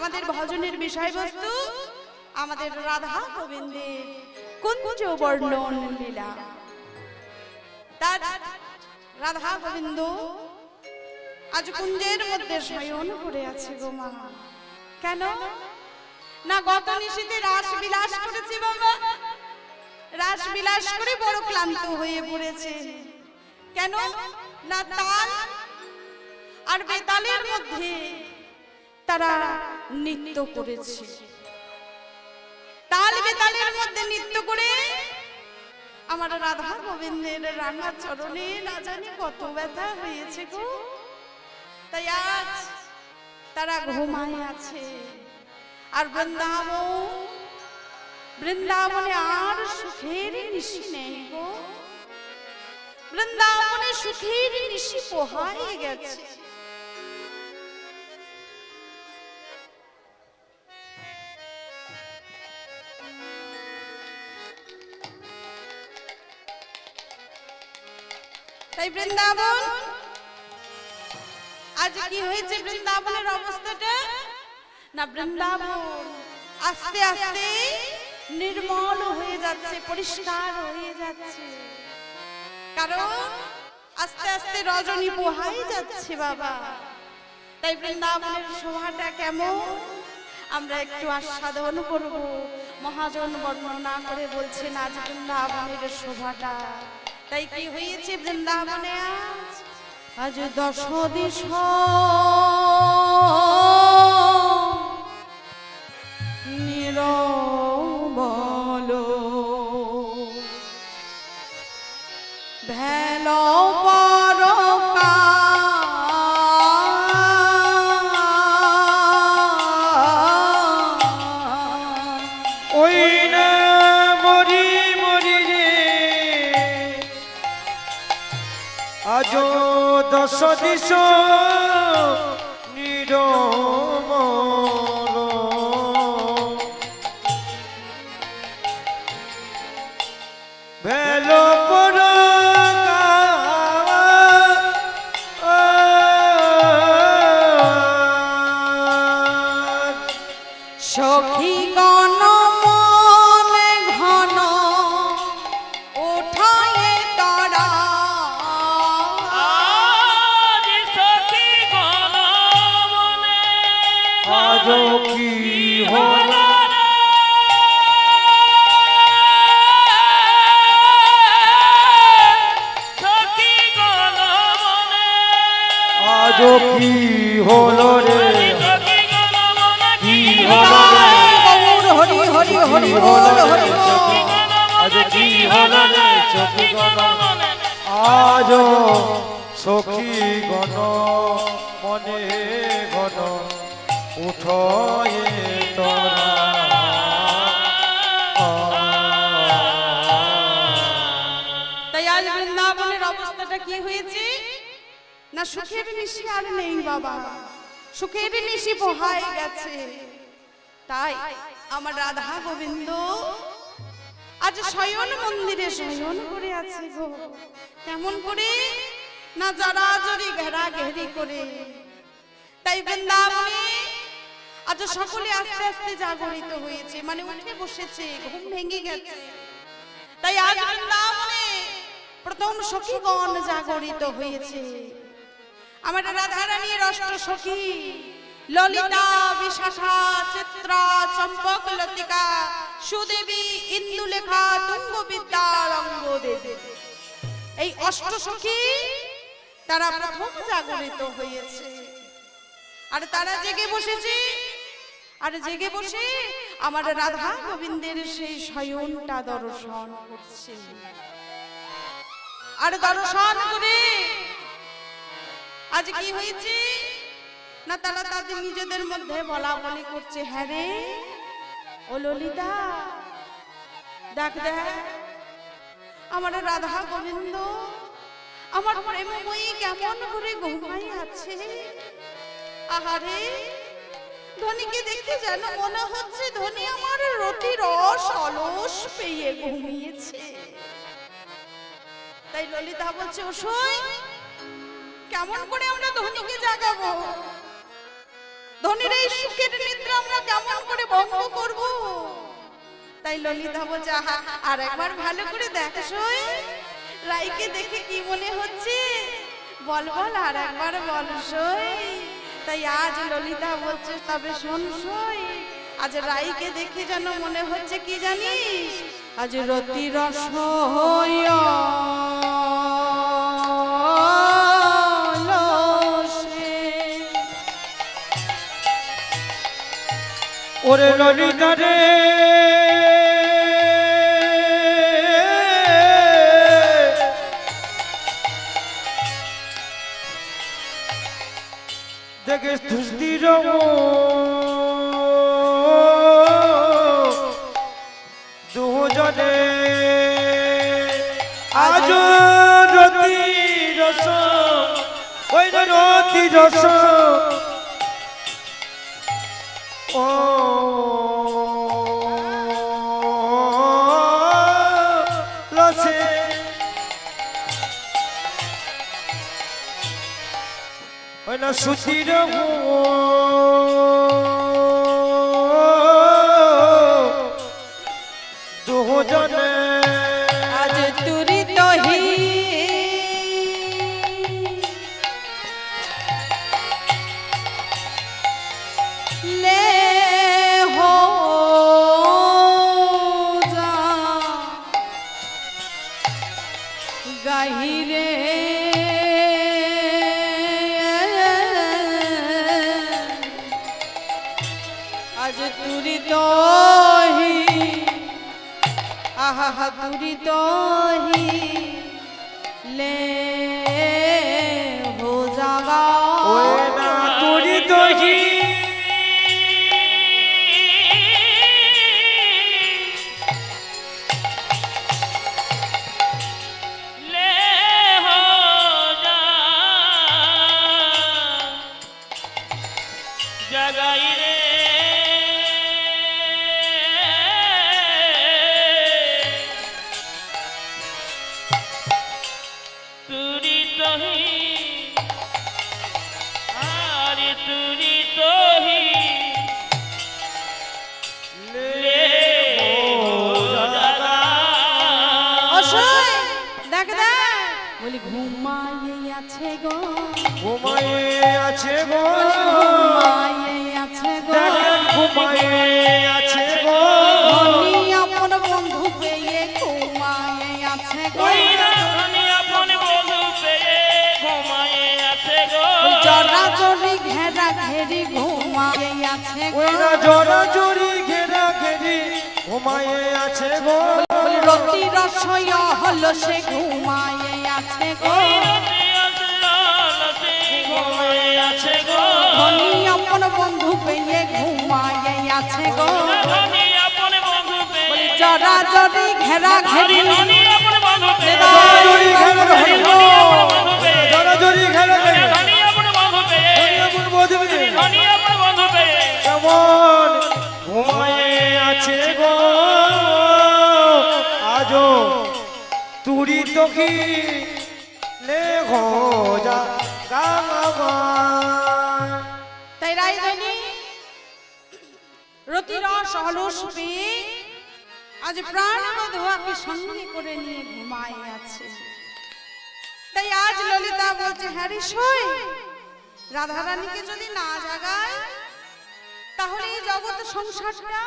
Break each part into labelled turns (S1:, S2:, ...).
S1: আমাদের ভজনের বিষয়বস্তু আমাদের রাধা গোবিন্দের কুঞ্জ বর্ণন লীলা। তার রাধা গোবিন্দ আজ কুঞ্জের মধ্যে শয়ন করে আছে গো মা। কেন না গত নিশীতে রাস বিলাস করেছে বাবা, রাস বিলাস করে বড় ক্লান্ত হয়ে পড়েছে। কেন না তাল আর বেতালের মধ্যে তারা নৃত্য করেছে। তাল বেতালের মধ্যে নৃত্য করে আমার রাধা গোবিন্দের রাঙা চরণে না জানি কত ব্যথা হয়েছে গো। তাই আজ তারা ঘুমায় আছে। আর বৃন্দাবনে আর সুখের নিশি নেই গো। বৃন্দাবনে সুখের নিশি পোহায় গেছে। তাই বৃন্দাবন আজ কি হয়েছে, বৃন্দাবনের অবস্থাটা না বৃন্দাবন আস্তে আস্তে নির্মল হয়ে যাচ্ছে, পরিষ্কার হয়ে যাচ্ছে। কারণ আস্তে আস্তে রজনী পোহাই যাচ্ছে বাবা। তাই বৃন্দাবনের শোভাটা কেমন আমরা একটু আস্বাদন করব। মহাজন বর্ণনা করে বলছেন আজ বৃন্দাবনের শোভাটা। তাই কি হয়েছে বৃন্দাবনে আজ আজ 10 দিশা নিরবল ভেল পরকা
S2: ওই না মরি মরি রে আজ 10 দিশ নিরমল ভেল পরকা
S1: সখী গণ মনে ঘন উঠায় তারা
S2: আজ কি হল আজ কি হলো রে কি হলো রে
S1: হরি হরি হরি বল হরি
S2: আজ কি হলো রে সখী গণ আজ সখী গণ মনে ঘন উঠয়ে তোরা
S1: তাই আজ বৃন্দাবনের অবস্থাটা কি হয়েছে না সুখের নিশি আর নেই বাবা, সুখের নিশি পোহায় গেছে। তাই আমার রাধা গোবিন্দ আজ শয়ন মন্দিরে শয়ন করে আছে গো। কেমন করে না যারা জড়ি ঘেরা ঘেরি করে। তাই বৃন্দাবনে আজ সকলে আস্তে আস্তে জাগরিত হয়েছে, মানে উঠে বসেছে, ঘুম ভেঙে গেছে। তাই আজ বৃন্দাবনে প্রথম সখীগণ জাগরিত হয়েছে। আমার রাধা রানীর অষ্ট সখী ললিতা, বিশাখা, চিত্রা, চম্পক, লতিকা, সুদেবী, ইন্দুলেখা, তুঙ্গবিদ্যা, রঙ্গদেবী, এই অষ্ট সখী তারা প্রথম জাগরিত হয়েছে। আর তারা জেগে বসেছে। আর জেগে বসে আমার রাধা গোবিন্দের সেই শয়নটা দর্শন করছে। আর দর্শন করে আজ কি হয়েছে না তারা তাদের নিজেদের মধ্যে বলা বলি করছে, হ্যাঁ রে ও ললিতা দেখ দেখ আমার রাধা গোবিন্দ আমার প্রেমময়ী কেমন করে ঘুমাই আছে। আহারে ধনীকে দেখে যেন মনে হচ্ছে ধনী আমার রতি রস অলস পেয়ে ঘুমিয়েছে। তাই ললিতা বলছে, ওসই কেমন করে আমরা ধনীকে জাগাবো? ধনীর এই সুখের নিদ্রা তাই ললিতা বলছে আহা আর একবার ভালো করে দেখোই রাইকে দেখে কি মনে হচ্ছে বল বল আর একবার বল সই। তাই আজ ললিতা বলছে তবে শোন সই আজ রাইকে দেখে যেন মনে হচ্ছে কি জানিস আজ রতি রস
S2: ওরে ললিতা রে দেখে তুষ্টির দুজনে আজ রতি রস ওই রতি রস ও লসে ওই না সুতির দুজনে
S1: আজ তুরি তহি লে হো যা গাহিরে আজ তুরি তহি আহা তুরি তহি লে হো যাগা
S2: ওই না তুরি তহি
S1: দেখ দেখ বলি ঘুমাইয়ে আছে গো
S2: ঘুমাইয়ে আছে গো
S1: ঘুমাইয়ে আছে গো
S2: দেখেন ঘুমাইয়ে আছে গো
S1: ধনী আপন বন্ধু পেয়ে ঘুমাইয়ে আছে গো জরা জরি ঘেরা ঘেরি ঘুমাইয়ে আছে গো
S2: ওই না জরা জরি ঘেরা ঘেরি ঘুমাইয়ে আছে গো
S1: রতি রসয় হলো সে ঘুমাইয়ে আছে গো ধনী আপন বন্ধু পেয়ে ঘুমাইয়ে আছে গো জরা জরি ঘেরা ঘেরি
S2: জরা জরি ঘেরা ঘেরি কেমন ঘুমাইয়ে আছে গো আজো তুরি তকি লে ঘো যা গামা
S1: তাই রাইজনী রতি রস অলস পেয়ে আজ প্রাণ ধোয়াকে সঙ্গে করে নিয়ে ঘুমায় আছে। তাই আজ ললিতা বলছে হ্যাঁ রে সই রাধারানীকে যদি না জাগায় তাহলে এই জগৎ সংসারটা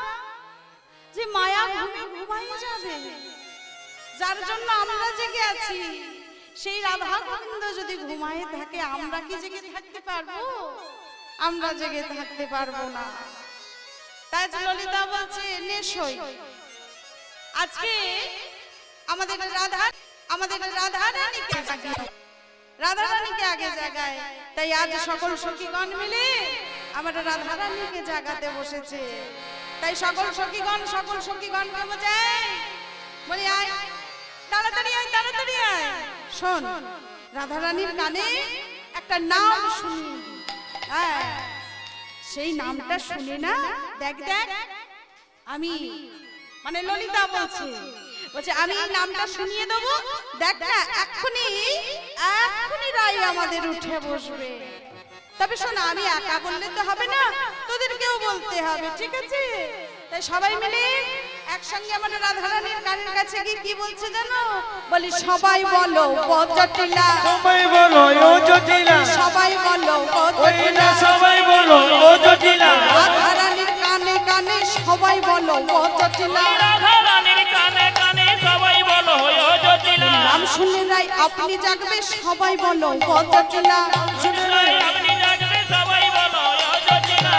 S1: যে মায়া ঘুমে ঘুমায় যাবে। যার জন্য আমরা জেগে আছি সেই রাধা গোবিন্দ যদি ঘুমায় থাকে আমরা কি জেগে থাকতে পারবো? আমরা জেগে থাকতে পারবো না। তাই ললিতা বলছে নে সই আজকে আমাদের রাধারানীকে আগে জাগায়। তাই আজ সকল সখীগণ মিলে আমাদের রাধারানীকে জাগাতে বসেছে। তাই সকল সখীগণকে বোঝায় বলি আয় তাড়াতাড়ি আয় তাড়াতাড়ি আয়। শোন রাধারানীর কানে একটা নাম শুনি, হ্যাঁ সেই নামটা শুনে না দেখ দেখ আমি মানে ললিতা বলছে আমি এই নামটা শুনিয়ে দেবো দেখ না এক্ষুনি রাই আমাদের উঠে বসবে। তবে শোনো, আমি একা বললে তো হবে না, তোদেরকেও বলতে হবে, ঠিক আছে? তাই সবাই মিলে একসঙ্গে আমাদের রাধারানীর কানের কাছে গিয়ে কি বলছে জানো? বলি সবাই বলো ও জটিলা,
S2: সবাই বলো ও জটিলা,
S1: সবাই বলো ও
S2: ওই না
S1: জটিলা,
S2: সবাই বলো ও জটিলা,
S1: রাধারানীর কানে কানে সবাই বলো ও জটিলা,
S3: রাধারানীর কানে কানে সবাই বলো ও জটিলা,
S1: নাম শুনে রাই আপনি জাগবে সবাই বলো ও জটিলা,
S3: শুনলাই আপনি জাগবে সবাই বলো ও জটিলা।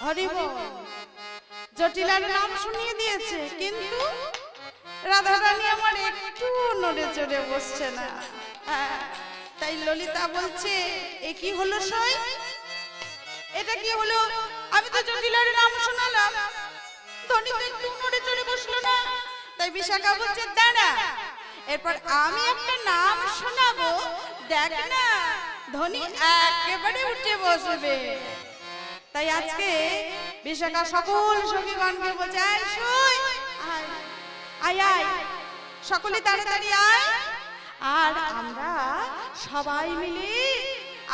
S1: হরি বল। জটিলার নাম শুনিয়ে দিয়েছে, কিন্তু রাধারানী আমার একটু নড়ে চড়ে বসছে না। তাই ললিতা বলছে, এ কি হলো সই? এটা কি হলো? আমি তো জটিলার নাম শোনালাম, ধনী তো একটু নড়ে চড়ে বসলো না। তাই বিশাখা বলছে, দাঁড়া, এরপর আমি একটা নাম শোনাবো, দেখ না ধনী একেবারে উঠে বসবে। তাই আজকে বিশাখা সকল সখীগণকে বলছে, আয় সই, আয় আয়, সকলে তাড়াতাড়ি আয়, আর আমরা সবাই মিলে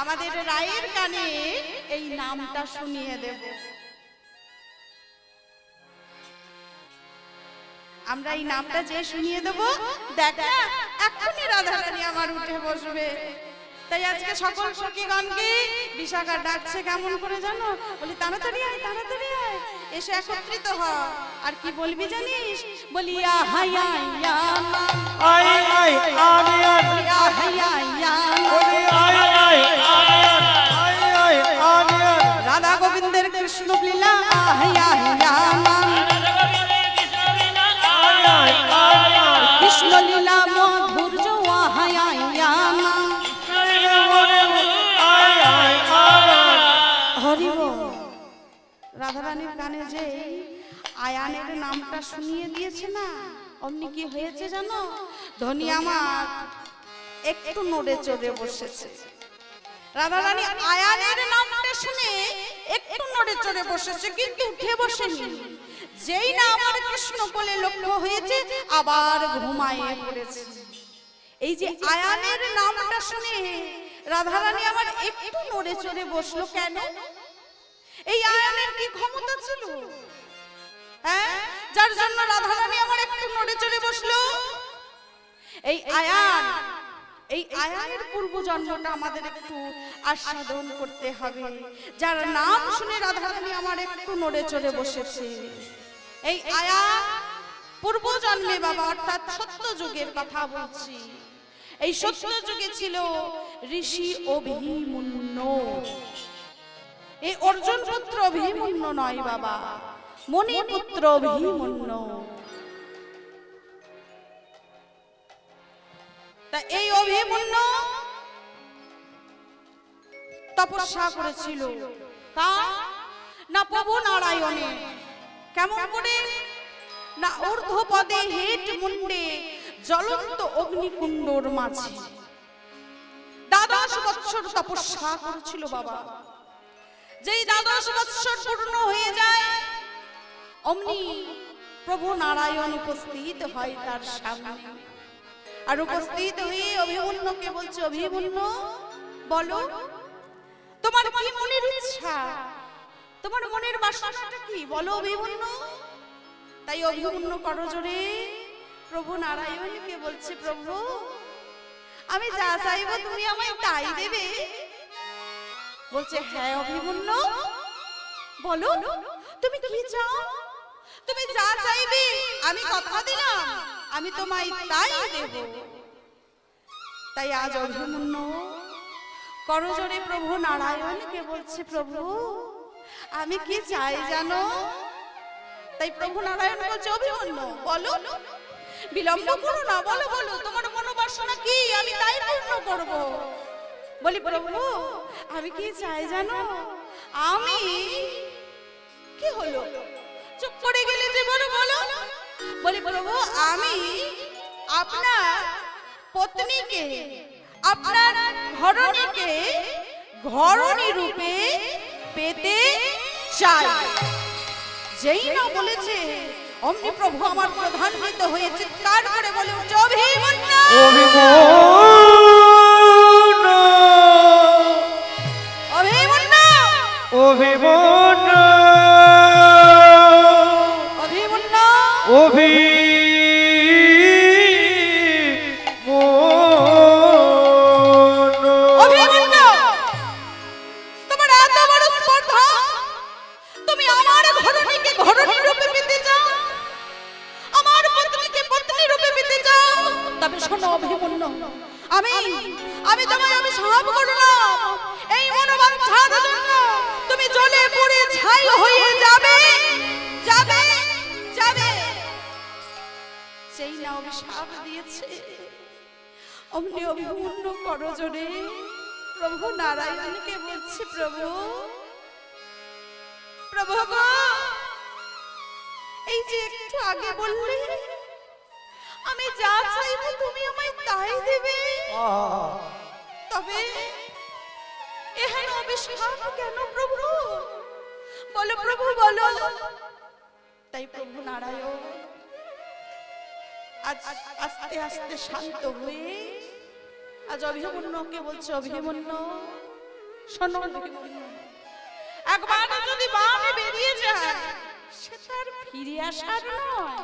S1: আমাদের রায়ের কানে এই নামটা শুনিয়ে দেব। আমরা এই নামটা যে শুনিয়ে দেব, দেখ না এক্ষুনি রাধারানী আমার উঠে বসবে। তাই আজকে সকল সখীগণকে বিশাখা ডাকছে কেমন করে জানো? বলি তাড়াতাড়ি আয়, তাড়াতাড়ি আয়, এসে একত্রিত হ। আর কি বলবি জানিস? বলি আহাইয়া
S2: আই আই আনিয়ান, আই আই আনিয়ান, আই আই আনিয়ান,
S1: রাধা গোবিন্দের কৃষ্ণ লীলা আহাইয়া
S2: আই আই আনিয়ান,
S1: কৃষ্ণ লীলা মধুর্য আহাইয়া
S2: আই আই আনিয়ান।
S1: হরি বল। রাধারানীর কানে যে আয়ানের নামটা শুনিয়ে দিয়েছে না, অমনি কি হয়েছে জানো? ধনী আমার একটু নড়ে চড়ে বসেছে। রাধারানী আয়ানের নামটা শুনে একটু নড়ে চড়ে বসেছে, কিন্তু উঠে বসেনি। যেই না আমার কৃষ্ণ কোলে লক্ষ্য হয়েছে, আবার ঘুমায়ে পড়েছে। এই যে আয়ানের নামটা শুনে রাধারানী আমার একটু নড়ে চড়ে বসলো কেন? এই আয়ানের কি ক্ষমতা ছিল, হ্যাঁ, যার জন্য রাধারানী আমার একটু নড়ে চড়ে বসলো? এই আয়ানের পূর্ব জন্মটা আমাদের একটু আস্বাদন করতে হবে, যার নাম শুনে রাধারানী আমার একটু নড়ে চড়ে বসেছে। এই আয়া পূর্ব জন্মে বাবা, অর্থাৎ সত্য যুগের কথা বলছি। এই সত্য যুগে ছিল ঋষি অভিমন্যু। এই অর্জুন পুত্র অভিমন্যু নয় বাবা, মণি পুত্র অভিমন্যু। তা এই অভিমন্যু তপস্যা করেছিল না প্রভু নারায়ণে। কেমন করে না? ঊর্ধ্ব পদে হেট মুন্ডে জ্বলন্ত অগ্নিকুণ্ডর মাঝে 12 বৎসর তপস্যা করেছিল বাবা। যেই 12 বৎসর পূর্ণ হয়ে যায়, অমনি প্রভু নারায়ণ উপস্থিত হয় তার সামনে। আর উপস্থিত হয়ে অভিমন্যুকে বলছে, অভিমন্যু বলো তোমার কি মনের ইচ্ছা, তোমার মনের বাসনাটা কি, বলো অভিমন্যু। তাই অভিমন্যু করজোড়ে প্রভু নারায়ণকে বলছে, প্রভু আমি যা চাইবো তুমি আমায় তাই দেবে। বলছে, হ্যাঁ অভিমন্যু বলো তুমি কি চাও, তুমি যা চাইবে আমি কথা দিলাম আমি তোমায় তাই দেব। তাই আজ অভিমন্যু করজোড়ে প্রভু নারায়ণকে বলছে, প্রভু আমি কি চাই জানো? তাই প্রভু নারায়ণ বলছে, অভিমন্যু বলো, বিলম্ব করো না, বলো বলো তোমার মনোবাসনা কি, আমি তাই পূর্ণ করব। বলি, প্রভু আমি কি চাই জানো? আমি কি হলো, চুপ করে গেলে যে, বলো বলো। বলি, প্রভু আমি আপনার পত্নীকে, আপনার ঘরণীকে ঘরণী রূপে পেতে চাই। যেই না বলেছে, অমনি প্রভু আমার প্রধান্বিত হয়ে চিৎকার করে বলে উঠছে, অভিমন্যু
S2: অভিমন্যু অভিমন্যু
S1: অভিমন্যু অভিমন্যু, তোমার এত বড় স্পর্ধা, তুমি আমার ঘরণীকে ঘরণী রূপে পেতে চাও, আমার পত্নীকে পত্নী রূপে পেতে চাও। তবে শোনো অভিমন্যু, আমি তোমায় অভিশাপ করলাম, এই মনোবাঞ্ছার জন্য তুমি জ্বলে পুড়ে ছাই হয়ে যাবে যাবে যাবে। সেই না অভিশাপ দিয়েছে, অমনি অভিমন্যু করজোড়ে প্রভু নারায়ণকে বলছে, প্রভু প্রভু গো, এই যে একটু আগে বললে আমি যা চাইবো তুমি আমায় তাই দেবে, তবে এখানে অভিশাপ কেন প্রভু? বলো প্রভু বলো। তাই প্রভু নারায়ণ আজ আস্তে আস্তে শান্ত হয়ে আজ অভিমন্যুকে বলছে, অভিমন্যু শোনো অভিমন্যু, একবার যদি বামে বেরিয়ে যায় সে তার ফিরে আসার নয়।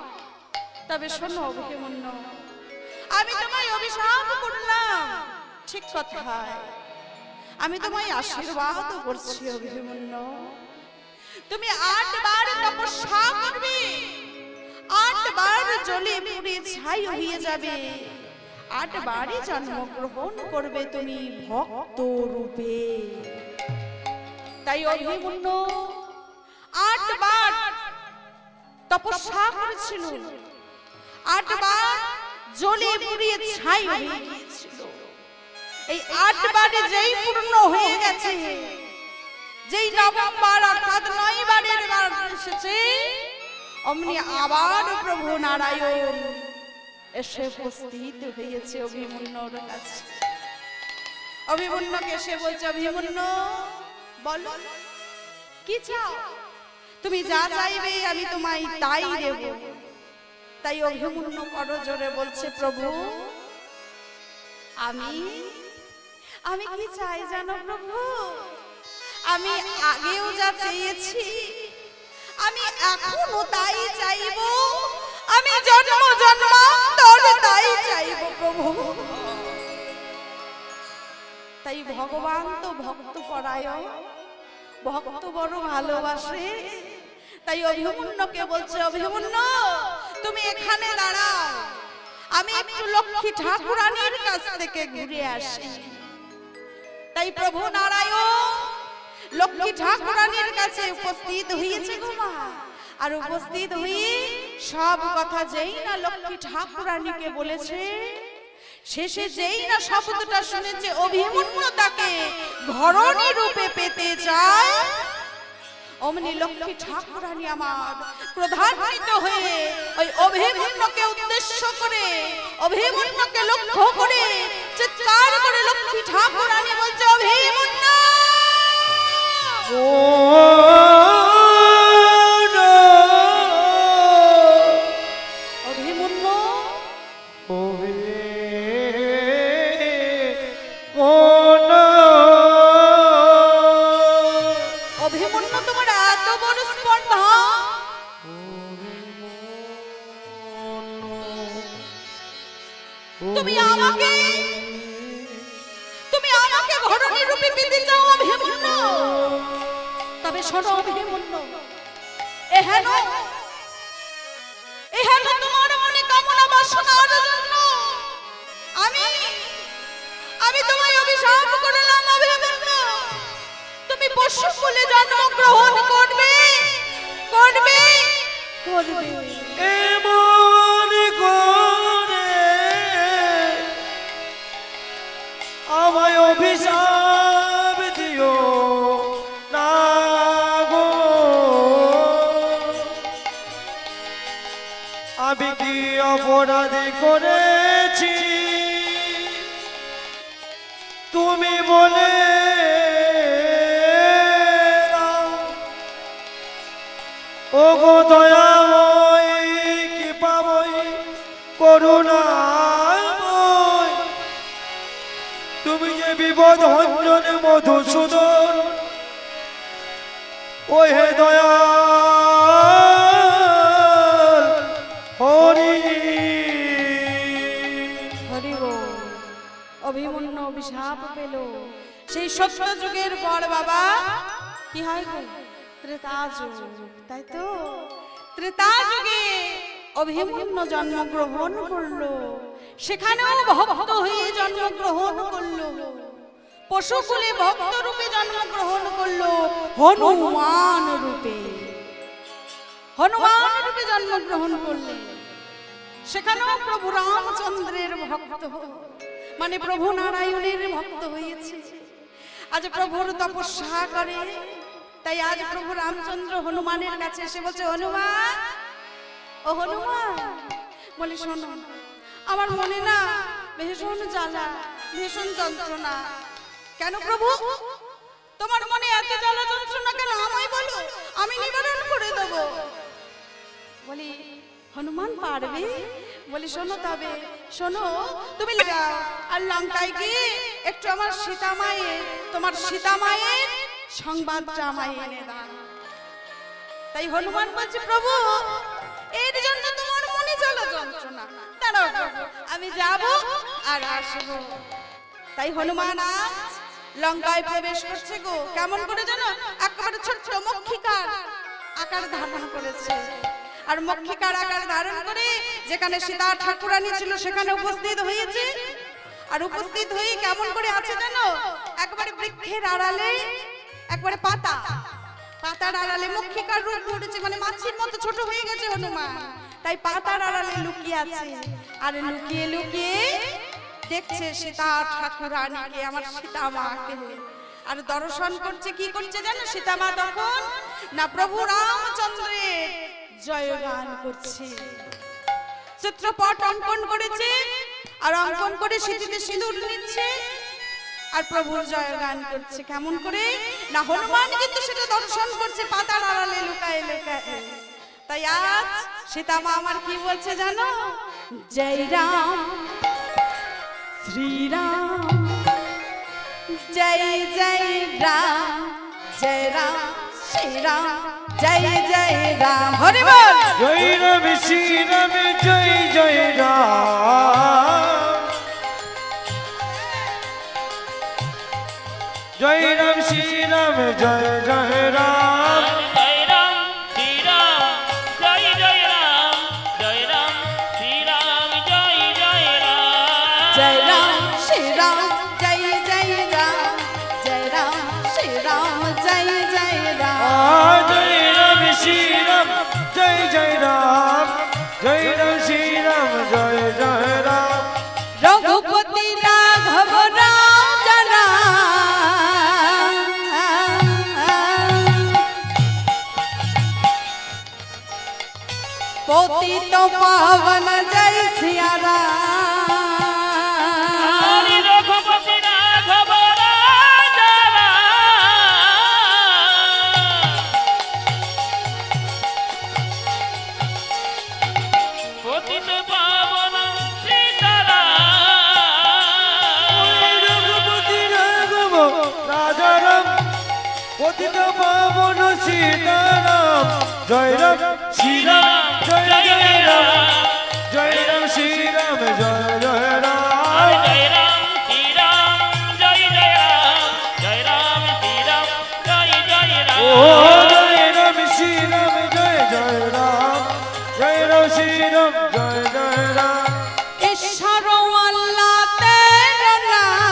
S1: তবে শোনো অভিমন্যু, আমি তোমায় অভিশাপ করলাম ঠিক কথা, আমি তোমায় আশীর্বাদ করছি অভিমন্যু, তুমি 8 বার তপস্যা করবে, 8 বার জ্বলে পুড়ে ছাই হয়ে যাবে, 8 বারই জন্মগ্রহণ করবে তুমি ভক্ত রূপে। তাই অভিমন্যু 8 বার তপস্যা করেছিল, 8 বার জ্বলে পুড়ে ছাই হয়ে গিয়েছিল। এই 8 বারে যেই পূর্ণ হয়ে গেছে, যেই নবমবার অর্থাৎ 9 বারের বার এসেছে, অমনি আবার প্রভু নারায়ণ এসে উপস্থিত হয়েছে অভিমন্যুর কাছে। অভিমন্যুকে এসে বলছে, অভিমন্যু বলো কি চাও, তুমি যা চাইবে আমি তোমায় তাই দেব। তাই অভিমন্যু করজোড়ে বলছে, প্রভু আমি কি চাই জানো প্রভু? আমি আগেও যা চেয়েছি আমি এখনো তাই চাইব, আমি জন্ম জন্মান্তর তাই চাইব প্রভু। তাই ভগবান তো ভক্ত পরায়ণ, ভক্ত বড় ভালোবাসে। তাই অভিমন্যুকে বলছে, অভিমন্যু তুমি এখানে দাঁড়াও, আমি একটু লক্ষ্মী ঠাকুরানীর কাছ থেকে ঘুরে আসি। তাই প্রভু নারায়ণ লক্ষ্মী ঠাকুরানীর কাছে উপস্থিত হয়েছে গো মা, আর উপস্থিত হয়ে সব কথা যেই না লক্ষ্মী ঠাকুরানীকে বলেছে, শেষে যেই না শব্দটা শুনেছে অভিমন্যু তাকে ঘরণী রূপে পেতে চায়, অমনি লক্ষ্মী ঠাকুরানী আমার ক্রোধান্বিত হয়ে ওই অভিমন্যুকে উদ্দেশ্য করে, অভিমন্যুকে লক্ষ্য করে চিৎকার করে লক্ষ্মী ঠাকুরানী বলছে, অভিমন্যু অভিমন্যু অভিমন্যু তোমার এত বড় স্পর্ধা, তুমি আমাকে ঘরণী রূপে পেতে চাও অভিমন্যু। তবে শোনো অভিমন্যু, এহেন তোমার মনে কামনা বাসনার জন্য আমি তোমায় অভিশাপ করলাম অভিমন্যু, তুমি পশু কুলে জন্মগ্রহণ করবে করবে করবে।
S2: এমন করে আমায় অভিশাপ দিও না গো, আমি কি অপরাধ করেছি তুমি বলে দাও। ও গো দয়াময় কৃপাময় করুণাময়, তুমি যে বিপদ ভঞ্জন মধুসূদন ওহে দয়াল হরি
S1: হরি বল। অভিমন্যু অভিশাপ পেল সেই সত্য যুগের পর বাবা কি হয় গো ত্রেতা যুগ, তাই তো ত্রেতা যুগে অভিমন্যু জন্মগ্রহণ করলো, সেখানেও ভক্ত হয়ে জন্মগ্রহণ করলো, পশুকুলে ভক্ত রূপে জন্মগ্রহণ করলো, হনুমান রূপে, হনুমান রূপে জন্মগ্রহণ করলেন। সেখানেও প্রভু রামচন্দ্রের ভক্ত মানে প্রভু নারায়ণের ভক্ত হয়েছে। আজ প্রভুর তপস্যা করে, তাই আজ প্রভু রামচন্দ্র হনুমানের কাছে এসে বলছে, হনুমান ও হনুমান, বলে শোনো আমার মনে না ভীষণ জ্বালা, ভীষণ যন্ত্রণা। কেন প্রভু তোমার মনে এত জ্বালা যন্ত্রণা কেন, আমায় বলো, আমি নিবারণ করে দেব। বলি হনুমান পারবে? বলি শোনো তবে শোনো, তুমি যাও আর লঙ্কায় গিয়ে একটু আমার সীতা মায়ের, তোমার সীতা মায়ের সংবাদটা আমায় এনে দাও। তাই হনুমান বলছে, প্রভু এর জন্য তোমার মনে জ্বালা যন্ত্রণা, দাঁড়াও প্রভু আমি যাব আর আসবো। তাই হনুমান আজ লঙ্কায় প্রবেশ করছে গো, কেমন করে জানো, একেবারে ছোট্ট মক্ষিকার আকার ধারণ করেছে। আর মক্ষিকার আকার ধারণ করে যেখানে সীতা ঠাকুরানী ছিল সেখানে উপস্থিত হয়েছে। আর উপস্থিত হয়ে কেমন করে আছে জানো, একবারে বৃক্ষের আড়ালে, একবারে পাতা, পাতার আড়ালে মক্ষিকার রূপ ধরেছে, মানে মাছির মতো ছোট হয়ে গেছে হনুমান। তাই পাতার আড়ালে লুকিয়ে আছে, আর লুকিয়ে লুকিয়ে দেখছে সীতা ঠাকুরানীকে, আমার সীতা মাকে। আর দর্শন করছে, কি করছে জানো, সীতা মা তখন না প্রভু রামচন্দ্রের জয়গান করছে, চিত্রপট অঙ্কন করেছে, আর অঙ্কন করে সিঁথিতে সিঁদুর নিচ্ছে আর প্রভুর জয়গান করছে। কেমন করে না, হনুমান কিন্তু সেটা দর্শন করছে পাতার আড়ালে লুকায় লুকায়। তাই আজ সীতা মা আমার কি বলছে জানো, জয় রাম শ্রীরাম, জয় জয় রাম, জয় রাম শ্রীরাম, জয় জয় রাম, হরি বল।
S2: জয় রাম শ্রীরাম জয় জয় রাম, জয় রাম শ্রীরাম জয় জয় রাম,
S3: জয় রাম শ্রীরাম জয় জয় রাম, জয় রাম শ্রীরাম জয় জয় রাম,
S1: জয় রাম শ্রীরাম জয় জয় রাম, জয় রাম শ্রীরাম জয় জয় রাম,
S2: জয় রাম শ্রীরাম জয় জয় রাম, জয় রাম শ্রীরাম জয় জয় রাম,
S1: রঘুপতি রাঘব রাজা রাম, পতিত পাবন জয় সিয়া রাম,
S3: হরি রঘুপতি রাঘব রাজা রাম, পতিত পাবন সীতারাম,
S2: রঘুপতি রাঘব রাজারাম, পতিত পাবন সীতারাম, জয় রাম শ্রীরাম জয় জয় রাম, জয় রাম শ্রীরাম জয় জয় রাম,
S3: জয় রাম শ্রীরাম জয় জয় রাম, জয় রাম শ্রীরাম জয় জয়
S2: ও
S3: রাম,
S2: জয় রাম শ্রীরাম জয় জয় রাম, জয় রাম শ্রীরাম জয় জয় রাম,
S1: ঈশ্বর আল্লাহ তেরা নাম,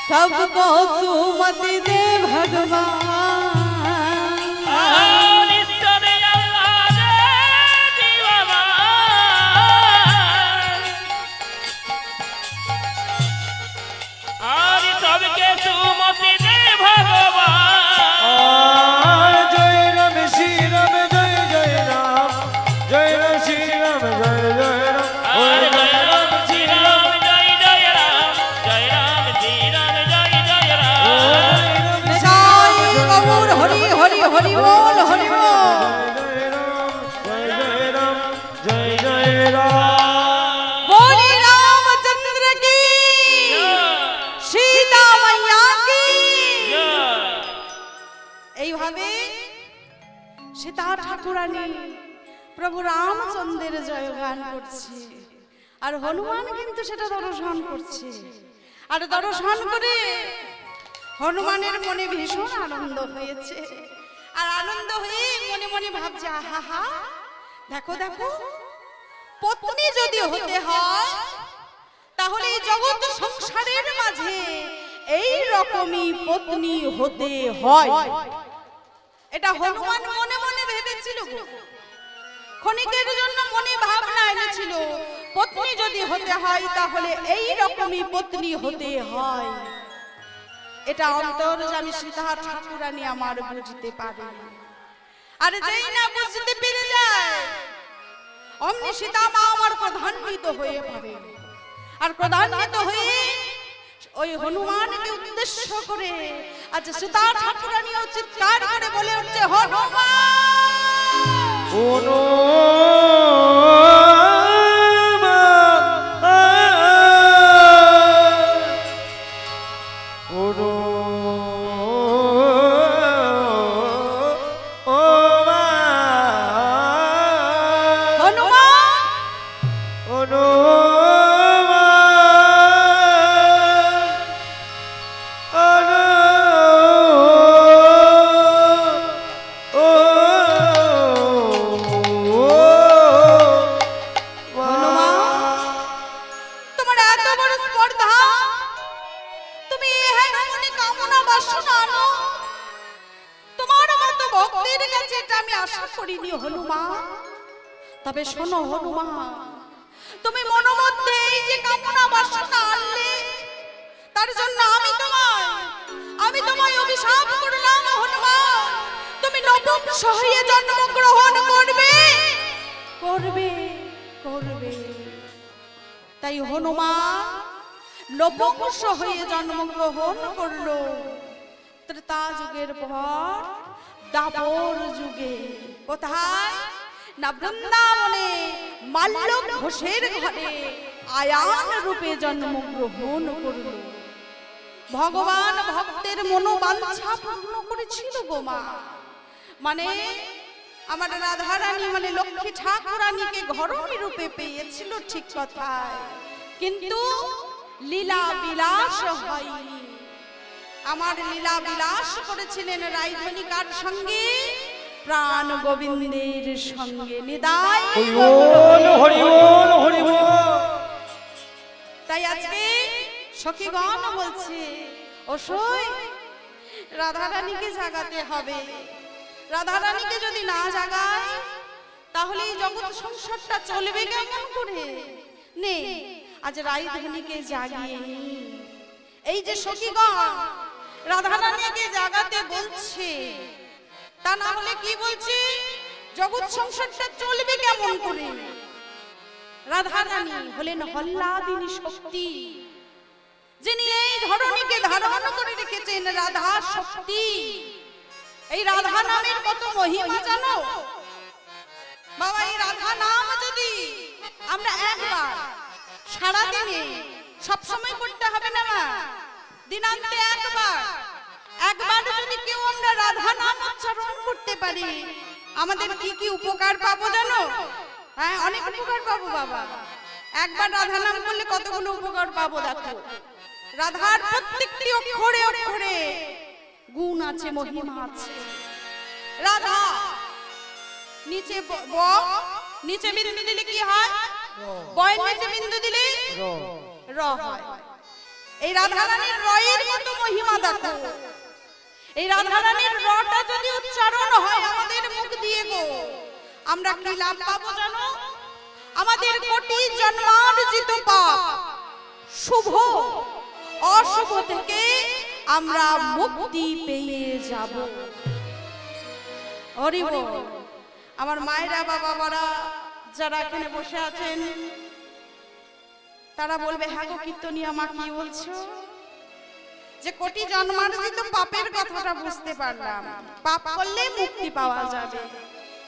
S1: सबको सुमति दे भगवान,
S3: ঈশ্বরে আল্লাহ রে দিওয়ানা, আর সবকে সুমতি দে ভগবান,
S2: জয় রাম শ্রীরাম জয় জয় রাম, জয় রাম শ্রীরাম জয় জয় রাম,
S3: আর জয় রাম শ্রীরাম জয় জয় রাম, জয় রাম শ্রীরাম জয় জয় রাম,
S1: साई गौर हरि हरि हरि बोल हरि बोल,
S2: জয় জয় রাম জয় জয় রাম,
S1: बोली रामचंद्र সীতা ঠাকুরানী প্রভু রামচন্দ্রের জয়গান করছে, আর হনুমান কিন্তু সেটা দর্শন করছে। আর দর্শন করে হনুমানের মনে ভীষণ আনন্দ হয়েছে, আর আনন্দ হয়ে মনে মনে ভাবছে, আহা, দেখো দেখো, পত্নী যদি হতে হয় তাহলে এই জগৎ সংসারের মাঝে এই রকমই পত্নী হতে হয়। এটা হনুমান মনে মনে ভেবেছিল, ক্ষণিকের জন্য মনে ভাবনা এনেছিল, পত্নী যদি হতে হয় তাহলে এই রকমই পত্নী হতে হয়। এটা অন্তর্যামী সীতা ঠাকুরানী আমার বুঝতে পারে। আর যেই না বুঝতে পেরে যায়, অমনি সীতা মা আমার ক্রধান্বিত হয়ে পড়ে। আর ক্রধান্বিত হয়ে ওই হনুমানকে উদ্দেশ্য করে আজ সীতা ঠাকুরানীও চিৎকার করে বলে উঠছে, তবে শোনো হনুমান, তুমি মনোমধ্যে এই যে কামনা বাসনা আনলে, তার জন্য আমি তোমায় অভিশাপ করলাম হনুমান, তুমি নপুংস হয়ে জন্মগ্রহণ করবে। তাই হনুমান নপুংস হয়ে জন্মগ্রহণ করলো। ত্রেতা যুগের পর দাপর যুগে কোথায় না বৃন্দাবনে মাল্য ঘোষের ঘরে আয়ান রূপে জন্মগ্রহণ করল। ভগবান ভক্তের মনোবাঞ্ছা পূর্ণ করেছিল গো মা। মানে আমার রাধারানী মানে লক্ষ্মী ঠাকুরানীকে ঘরণী রূপে পেয়েছিল ঠিক কথায়, কিন্তু লীলা বিলাস হয়নি। আমার লীলা বিলাস করেছিলেন রাইধনিকার সঙ্গে, প্রাণ গোবিন্দের সঙ্গে। নিদায় তাই আজকে সখীগণ বলছে, অসই রাধারানীকে জাগাতে হবে। রাধারানীকে যদি না জাগায় তাহলে এই জগৎ সংসারটা চলবে কেমন করে? নে আজ রাইধনিকে জাগিয়ে নি। এই যে সখীগণ রাধারানীকে জাগাতে বলছে, তা না হলে কি বলছে, জগৎ সংসারটা চলবে কেমন করে? রাধারানী হলেন হল্লাদিনী শক্তি, যিনি এই ধরণীকে ধারণ করে রেখেছেন রাধা শক্তি। এই রাধা নামের কত মহিমা জানো বাবা? এই রাধা নাম যদি আমরা একবার সারাদিনে সবসময় করতে হবে না মা, দিনান্তে একবার যদি কেউ আমরা রাধা নাম উচ্চারণ করতে পারি, আমাদের কি কি উপকার পাবো জানো? হ্যাঁ, অনেক উপকার পাবো বাবা। একবার রাধা নাম করলে কতগুলো উপকার পাবো দেখো। রাধার প্রত্যেকটি অক্ষরে অক্ষরে গুণ আছে, মহিমা আছে। রাধা নিচে নিচে বিন্দু দিলে কি হয়? বয়ের নিচে বিন্দু দিলে র হয়। এই রাধারানীর রয়ের কত মহিমা দেখো। এই রাধারানীর রটা যদি উচ্চারণ হয় আমাদের মুখ দিয়ে গো, আমরা কি লাভ পাবো জানো? আমাদের কোটি জন্মার্জিত পাপ শুভ অশুভ থেকে আমরা মুক্তি পেয়ে যাব। হরি বল। আমার মায়েরা বাবারা যারা এখানে বসে আছেন তারা বলবে, হ্যাঁ গো কীর্তনিয়া মা কি বলছো? যে কোটি জন্মার্জিত পাপের কথাটা বুঝতে পারলাম, পাপ করলে মুক্তি পাওয়া যাবে।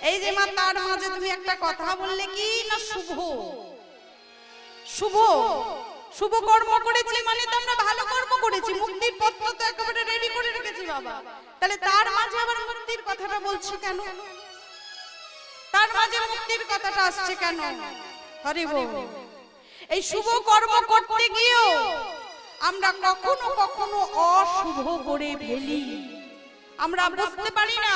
S1: এই যে মা তার মাঝে তুমি একটা কথা বললে কি না, শুভ শুভ শুভ কর্ম করেছি মানে তো আমরা ভালো কর্ম করেছি, মুক্তির পত্র তো একেবারে রেডি করে রেখেছি বাবা। তাহলে তার মাঝে আবার মুক্তির কথাটা বলছো কেন? কথার মাঝে মুক্তির কথাটা আসছে কেন? হরি বল। এই শুভ কর্ম করতে গিয়েও আমরা কখনো কখনো অশুভ করে ফেলি, আমরা বুঝতে পারি না।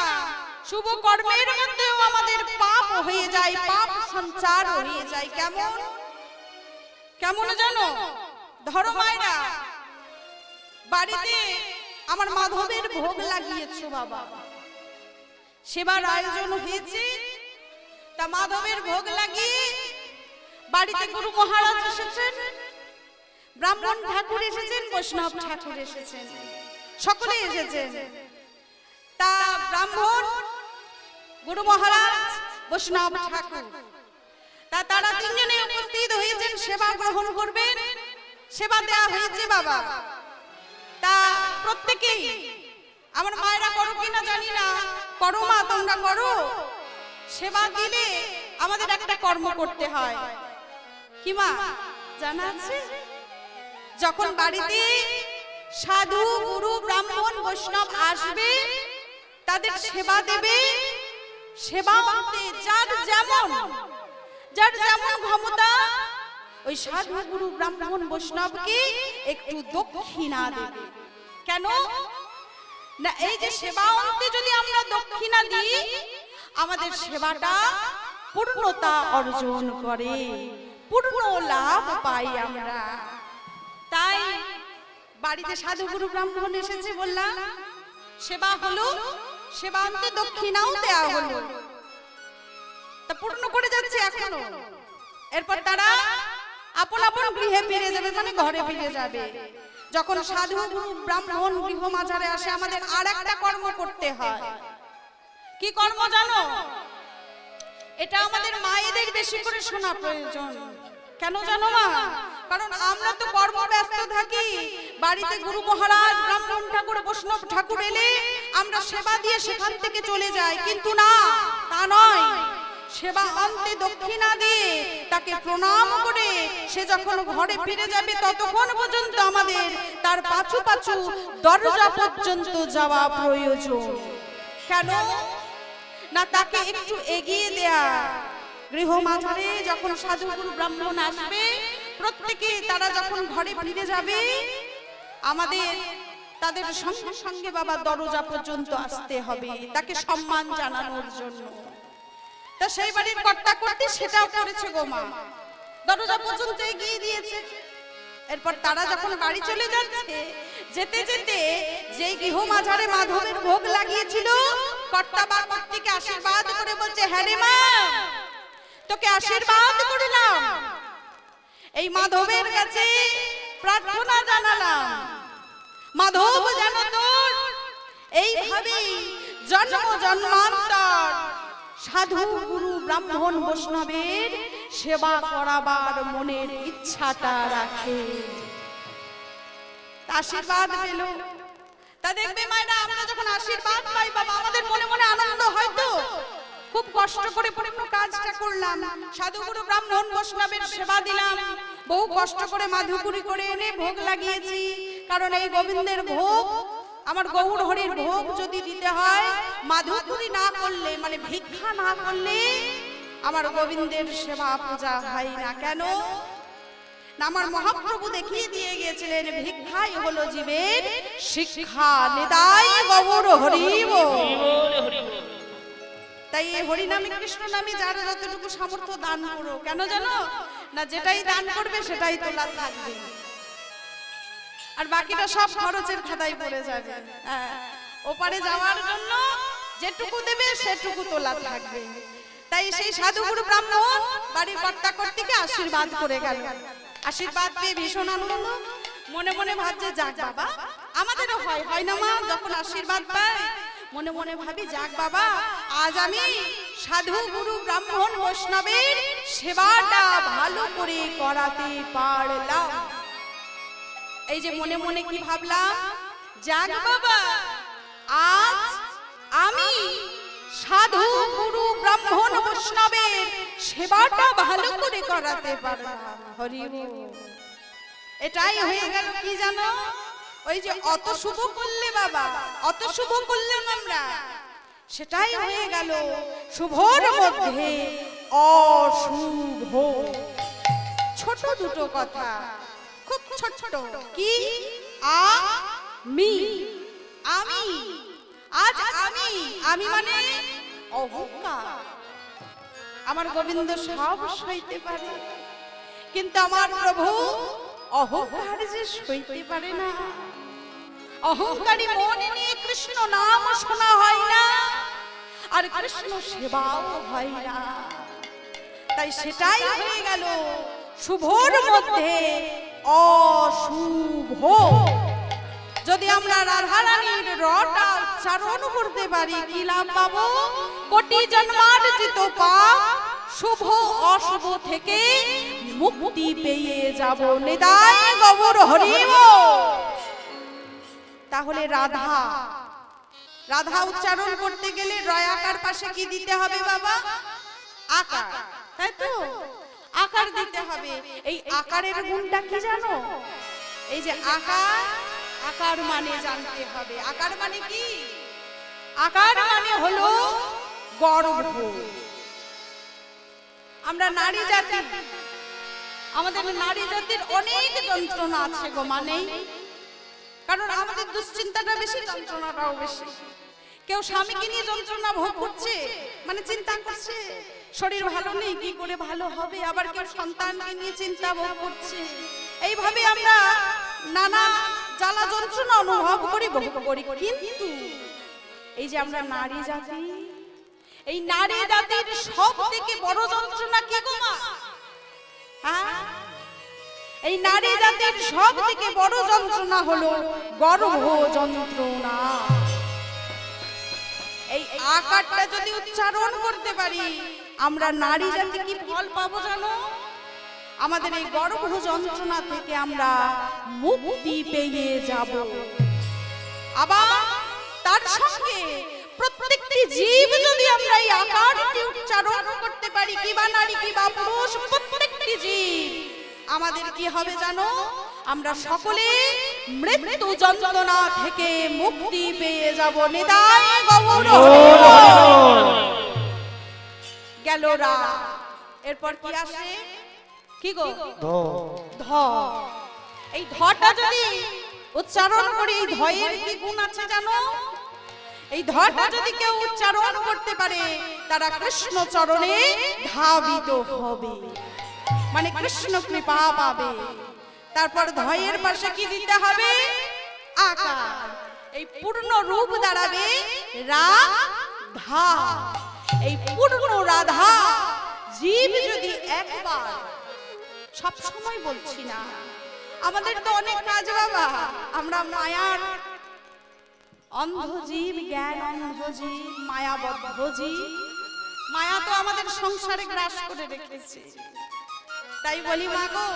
S1: শুভ কর্মের মধ্যেও আমাদের পাপ হয়ে যায়, পাপ সঞ্চার হয়ে যায়। কেমন কেমন জানো? ধরো মায়েরা, বাড়িতে আমার মাধবের ভোগ লাগিয়েছো বাবা, সেবার আয়োজন হয়েছে, তা মাধবের ভোগ লাগিয়ে বাড়িতে গুরু মহারাজ এসেছেন, ব্রাহ্মণ ঠাকুর এসেছেন, বৈষ্ণব ঠাকুর এসেছেন, সকলে এসেছেন। তা ব্রাহ্মণ, গুরু মহারাজ, বৈষ্ণব ঠাকুর, তা তারা তিনজনে উপস্থিত হয়েছেন, সেবা গ্রহণ করবেন। সেবা দেয়া হয়েছে বাবা। তা প্রত্যেকেই, আমার মায়েরা করো কিনা জানি না, করো মা, তোমরা করো। সেবা দিলে আমাদের একটা কর্ম করতে হয়, কি মা জানা আছে? যখন বাড়িতে সাধু, গুরু, ব্রাহ্মণ, বৈষ্ণব আসবে, তাদের সেবা দেবে। সেবা হতে যার যেমন ক্ষমতা, ওই সাধু, গুরু, ব্রাহ্মণ, বৈষ্ণবকে একটু দক্ষিণা দেবে। কেন না? এই যে সেবা অন্তে যদি আমরা দক্ষিণা দিই, আমাদের সেবাটা পূর্ণতা অর্জন করে, পূর্ণ লাভ পাই আমরা। তাই বাড়িতে সাধু, গুরু, ব্রাহ্মণ এসেছে বললাম, সেবা হলো, সেবা অন্তে দক্ষিণাও দেয়া হলো, তা পূর্ণ করে যাচ্ছে এখনো। এরপর তারা আপন আপন গৃহে ফিরে যাবে, মানে ঘরে ফিরে যাবে। যখন সাধু, গুরু, ব্রাহ্মণ গৃহ মাঝারে আসে, আমাদের আর একটা কর্ম করতে হয়। কি কর্ম জানো? এটা আমাদের মায়েদের বেশি করে শোনা প্রয়োজন। কেন জানো মা? কারণ আমরা তো কর্মব্যস্ত থাকি। বাড়িতে গুরু মহারাজ, ব্রাহ্মণ ঠাকুর, বৈষ্ণব ঠাকুর এলে আমরা সেবা দিয়ে সেখান থেকে চলে যাই, কিন্তু না, তা নয়। সেবা অন্তে দক্ষিণা দিয়ে তাকে প্রণাম করে সে যখন ঘরে ফিরে যাবে, ততক্ষণ পর্যন্ত আমাদের তার পাছু পাছু দরজা পর্যন্ত যাওয়া প্রয়োজন। কেন না? তাকে একটু এগিয়ে দেয়া। গৃহ মাঝারে যখন সাধু, গুরু, ব্রাহ্মণ আসবে, প্রত্যেকে তারা যখন ঘরে ফিরে যাবে, আমাদের তাদের সঙ্গে সঙ্গে বাবা দরজা পর্যন্ত আসতে হবে, তাকে সম্মান জানানোর জন্য। তা সেই বাড়ির কর্তা কর্তি সেটাও করেছে গো মা, দরজা পর্যন্ত এগিয়ে দিয়েছে। এরপর তারা যখন বাড়ি চলে যাচ্ছে, যেতে যেতে যে গৃহ মাঝারে মাধবের ভোগ লাগিয়েছিল, কর্তা বা কর্তিকে আশীর্বাদ করে বলছে, হ্যাঁ রে মা, তোকে আশীর্বাদ করলাম, এই মাধবের কাছে প্রার্থনা জানালাম, মাধব যেন তোর এইভাবেই জন্ম জন্মান্তর সাধু, গুরু, ব্রাহ্মণ, বৈষ্ণবের সেবা করাবার মনের ইচ্ছাটা রাখে। আশীর্বাদ পেল। তা দেখবে মায়েরা, আমরা যখন আশীর্বাদ পাই বাবা, আমাদের মনে মনে আনন্দ হয় তো। খুব কষ্ট করে পূর্ণ কাজটা করলাম, সাধু, গুরু, ব্রাহ্মণ, বৈষ্ণবের সেবা দিলাম, বহু কষ্ট করে মাধুকুরি করে এনে ভোগ লাগিয়েছি। কারণ এই গোবিন্দের ভোগ, আমার গৌর হরির ভোগ যদি দিতে হয়, মাধুকুরি না করলে, মানে ভিক্ষা না করলে আমার গোবিন্দের সেবা পূজা হয় না। কেন না? আমার মহাপ্রভু দেখিয়ে দিয়ে গিয়েছিলেন, ভিক্ষাই হলো জীবের শিক্ষা। নিতাই গৌর হরি বল। তাই এই হরিনামে, কৃষ্ণ নামে যারা যতটুকু সামর্থ্য দান করো। কেন জানো না? যেটাই দান করবে সেটাই তোলা থাকবে, আর বাকিটা সব খরচের খাতায় পড়ে যাবে। ওপারে যাওয়ার জন্য যেটুকু দেবে সেটুকু তোলা থাকবে। তাই সেই সাধু, গুরু, ব্রাহ্মণ বাড়ির কর্তা কর্তিকে আশীর্বাদ করে গেল। আশীর্বাদ পেয়ে ভীষণ আনন্দ, মনে মনে ভাবছে, যাক বাবা, আমাদেরও হয় না মা? যখন আশীর্বাদ পাই মনে মনে ভাবি, যাক বাবা, আজ আমি সাধু, গুরু, ব্রাহ্মণ, বৈষ্ণবের সেবাটা ভালো করে করাতে পারলাম। এই যে মনে মনে কি ভাবলাম, যাক বাবা, আজ আমি সাধু, গুরু, ব্রাহ্মণ, বৈষ্ণবের সেবাটা ভালো করে করাতে পারলাম। হরি বল। এটাই হয়ে গেল কি জানো? ওই যে অত শুভ করলে বাবা, অত শুভ করলাম আমরা, সেটাই হয়ে গেল শুভর মধ্যে অশুভ। ছোট দুটো কথা, খুব ছোট ছোট। কি? আমি, আমি, আজ আমি, আমি মানে অহংকার। আমার গোবিন্দ সব সইতে পারে, কিন্তু আমার প্রভু অহংকার যে সইতে পারে না। অহংকারী মনে নিয়ে কৃষ্ণ নাম শোনা হয় না, আর কৃষ্ণ সেবাও হয় না। তাই সেটাই হয়ে গেল শুভর মধ্যে অশুভ। যদি আমরা রাধা রানীর রটা উচ্চারণ করতে পারি, কি লাভ পাবো? কোটি জন্মার্জিত পাপ শুভ অশুভ থেকে মুক্তি পেয়ে যাব। নিতাই গৌর হরি বল। তাহলে রাধা, রাধা উচ্চারণ করতে গেলে রয়াকার পাশে কি দিতে হবে বাবা? আকার, তাই তো? আকার দিতে হবে। এই আকারের গুণটা কি জানো? এই যে আকার, আকার মানে জানতে হবে। আকার মানে কি? আকার মানে হলো গর্ভ। আমরা নারী জাতি, আমাদের নারী জাতির অনেক যন্ত্রণা আছে গো, মানে কারণ আমাদের দুশ্চিন্তাটা বেশি, যন্ত্রণাটাও বেশি। কেউ স্বামীকে নিয়ে যন্ত্রণা ভোগ করছে, মানে চিন্তা করছে শরীর ভালো নেই, কি করে ভালো হবে। আবার কেউ সন্তানকে নিয়ে চিন্তা ভোগ করছে। এইভাবে আমরা নানা জ্বালা যন্ত্রণা অনুভব করি, ভোগ করি। কিন্তু এই যে আমরা নারী জাতি, এই নারী জাতির সব থেকে বড় যন্ত্রণা কি গো মা? হ্যাঁ, এই নারী জাতির সব থেকে বড় যন্ত্রণা হলো গর্ভ যন্ত্রণা। এই আকারটা যদি উচ্চারণ করতে পারি, আমরা নারী জাতি কি ফল পাবো জানো? আমাদের এই গর্ভ যন্ত্রণা থেকে আমরা মুক্তি পেয়ে যাব। আবার তার সঙ্গে প্রত্যেকটি জীব যদি আমরা এই আকারটি উচ্চারণ করতে পারি, কি বা নারী কি বা পুরুষ, প্রত্যেকটি জীব আমাদের কি হবে জানো? আমরা সকলে মৃত্যু যন্ত্রণা থেকে মুক্তি পেয়ে যাব। নিতাই গৌর হরি বল। গেল রা, এরপর কি আসে? কি গো? ধ। এই ধটা যদি উচ্চারণ করি, এই ধয়ের কি গুণ আছে জানো? এই ধটা যদি কেউ উচ্চারণ করতে পারে, তারা কৃষ্ণ চরণে ধাবিত হবে, মানে কৃষ্ণ কৃপা পাবে। তারপর ধয়ের পাশে কি দিতে হবে? আকার। এই পূর্ণ রূপ দাঁড়াবে রাধা। এই পূর্ণ রাধা জীব যদি একবার, সব সময় বলছি না, আমাদের তো অনেক কাজ বাবা, আমরা মায়ার অন্ধজীব, জ্ঞান অন্ধজীব, মায়াবদ্ধ জীব। মায়া তো আমাদের সংসারে গ্রাস করে রেখেছে। তাই বলি মা গো,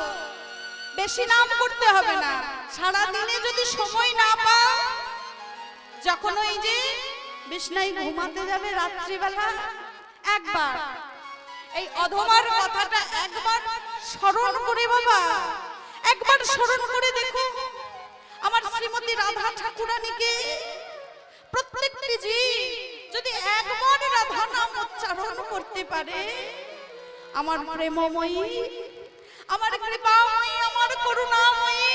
S1: বেশি নাম করতে হবে না। সারা দিনে যদি সময় না পাও, যখন ওই যে বিছনায় ঘুমাতে যাবে রাত্রিবেলা, একবার এই অধমার কথাটা একবার স্মরণ করে বাবা, একবার স্মরণ করে দেখো আমার শ্রীমতী রাধা ঠাকুরানীকে। প্রত্যেকটি জীব যদি একবার রাধা নাম উচ্চারণ করতে পারে, আমার প্রেমময়ী, আমার কৃপাময়ী, আমার করুণাময়ী,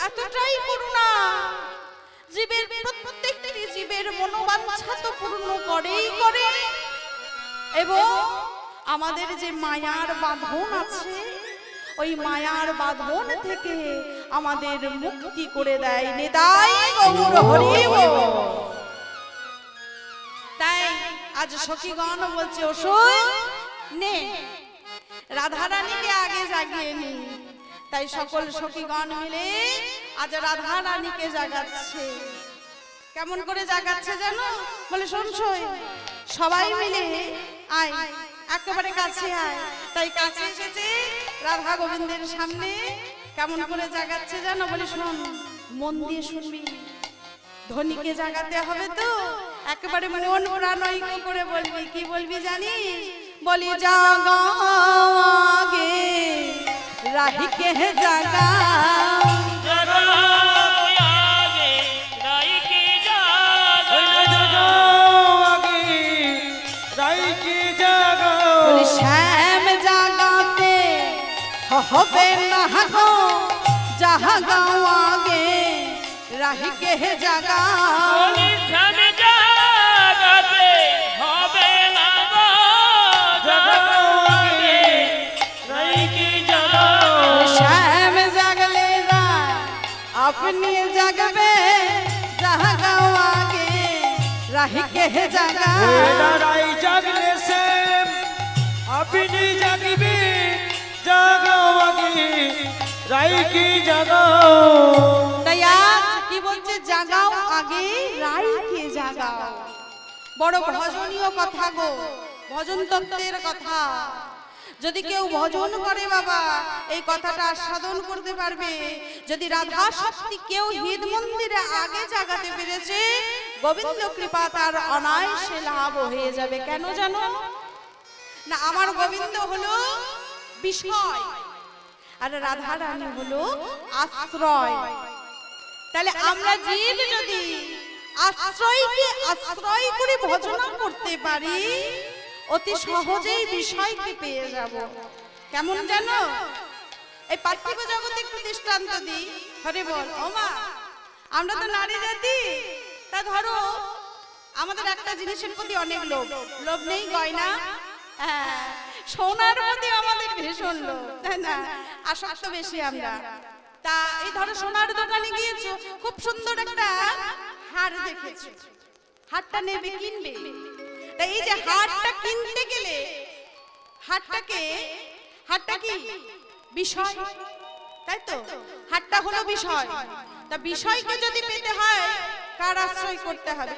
S1: এতটাই করুণা, জীবের প্রত্যেকটি জীবের মনোবাঞ্ছা তো পূর্ণ করেই করে, এবং আমাদের যে মায়ার বাঁধন আছে, ওই মায়ার বাঁধন থেকে আমাদের মুক্তি করে দেয়। নিতাই গৌর হরি বল। তাই আজ সখীগণ বলছে, ওষুধ নে, রাধা রানীকে আগে জাগিয়ে নি। তাই সকল সখীগণ মিলে আজ রাধা রানীকে জাগাচ্ছে। কেমন করে জাগাচ্ছে জানো? বলে শোনছই, সবাই মিলে আয়, একেবারে কাছে আয়। তাই কাছে এসেছে রাধা গোবিন্দের সামনে। কেমন করে জাগাচ্ছে জানো? বলে শোন, মন দিয়ে শুনবি। ধনীকে জাগাতে হবে তো একেবারে মন প্রাণ ঐক্য করে বলবি। কি বলবি জানিস? বলি জাগাগে রাহিকে জাগা,
S3: জাগা আগে রাইকে জাগা,
S1: হবে না গো যাহা গাও আগে রাহি কে জাগা
S3: বলি ধ্যান জাগাতে হবে না গো
S2: জগতে নাই কি জাগা
S1: শ্যাম জাগলে না আপনি জাগবে যাহা গাও আগে রাহি কে জাগা
S2: রাই জাগলে সে আপনি জাগিবে জাগাও আগে রাই কি জাগাও
S1: তাই আজ কি বলছে জাগাও আগে রাই কে জাগাও বড় ভজনীয় কথা গো ভজন তত্ত্বের কথা যদি কেউ ভজন করে বাবা এই কথাটা আস্বাদন করতে পারবে যদি রাধা শক্তি কেউ হৃদ মন্দিরে আগে জাগাতে পেরেছে গোবিন্দ কৃপা তার অনায়াসে লাভ হয়ে যাবে কেন জানো না আমার গোবিন্দ হলো বিষয় আর রাধা রানী হলো আশ্রয় তাহলে আমরা জীব যদি আশ্রয়কে আশ্রয় করে ভজনা করতে পারি অতি সহজেই বিষয়কে পেয়ে যাব কেমন জানো এই পার্থিব জগতে একটু দৃষ্টান্ত দিই হরে বল ও মা আমরা তো নারী জাতি তা ধরো আমাদের একটা জিনিসের প্রতি অনেক লোভ লোভ নেই গয়না হ্যাঁ সোনার প্রতি আমাদের ভীষণ লোভ তাই না আসক্ত বেশি আমরা তা এই ধরো সোনার দোকানে গিয়েছো খুব সুন্দর একটা হার দেখেছো হারটা নেবে কিনবে তাই এই যে হারটা কিনতে গেলে হারটা কি বিষয় তাই তো হারটা হলো বিষয় তা বিষয়কে যদি পেতে হয় কার আশ্রয় করতে হবে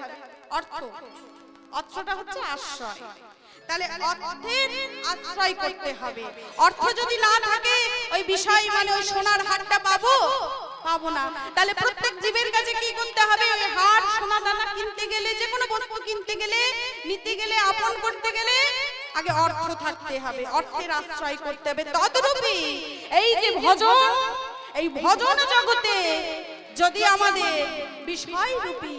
S1: অর্থটা হচ্ছে আশ্রয় তাহলে অর্থের আশ্রয় করতে হবে অর্থ যদি না থাকে ওই বিষয় মানে ওই সোনার হারটা পাবো না তাহলে প্রত্যেক জীবের কাছে কি করতে হবে ওই হার সোনা দানা কিনতে গেলে যে কোনো বস্তু কিনতে গেলে নিতে গেলে আপন করতে গেলে আগে অর্থ থাকতে হবে অর্থের আশ্রয় করতে হবে তদরূপী এই যে এই ভজন জগতে যদি আমাদের বিষয় রূপী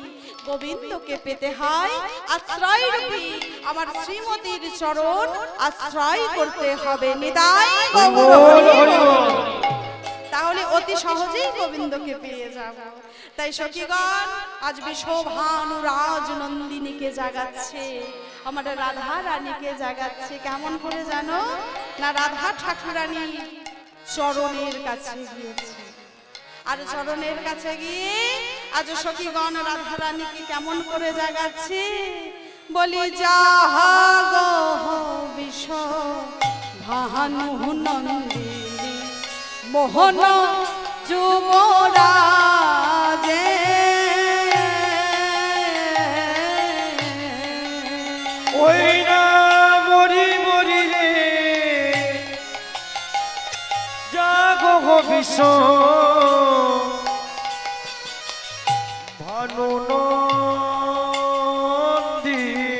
S1: গোবিন্দকে পেতে হয় আশ্রয় রূপী আমার শ্রীমতীর চরণ আশ্রয় করতে হবে নিতাই গৌর হরি বল। তাহলে অতি সহজেই গোবিন্দকে পেয়ে যাব তাই সখীগণ আজ বিশ্বভানু রাজ নন্দিনীকে জাগাচ্ছে আমার রাধা রানীকে জাগাচ্ছে কেমন করে জানো না রাধা ঠাকুরানী চরণের কাছে গিয়েছে আর চরণের কাছে গিয়ে আজ সখীগণ রাধা রানীকে কেমন করে জাগাচ্ছে বলি যাহা গো বিশ্ব ভানু নন্দিনী মোহন যুবরাজে
S2: ওই না মরি রে জাগো গো বিশ্ব ভানু নন্দিনী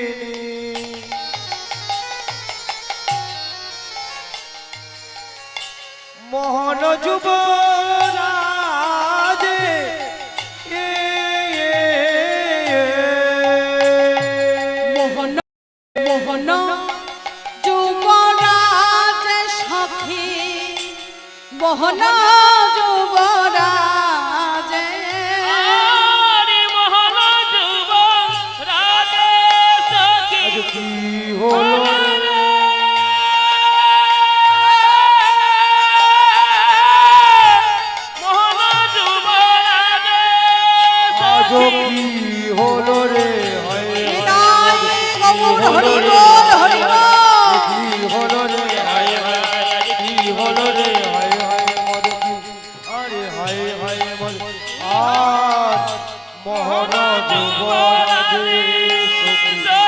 S2: মোহন যুবরাজে
S1: মোহন যুবরাজ সখী মোহন যুবরাজ
S3: আরে মোহন যুবরাজ সখী
S2: আজ কি হলো
S3: মোহন যুবরাজ
S2: আজ
S3: সখী
S2: কি হলো রে হায়
S1: নিতাই গৌর হরি বল হরি বল
S2: কি হলো রে হায় হায় কি হলো রে হায় হায় মর কি আরে হায় হায় মর আজ মোহন যুবরাজে সখী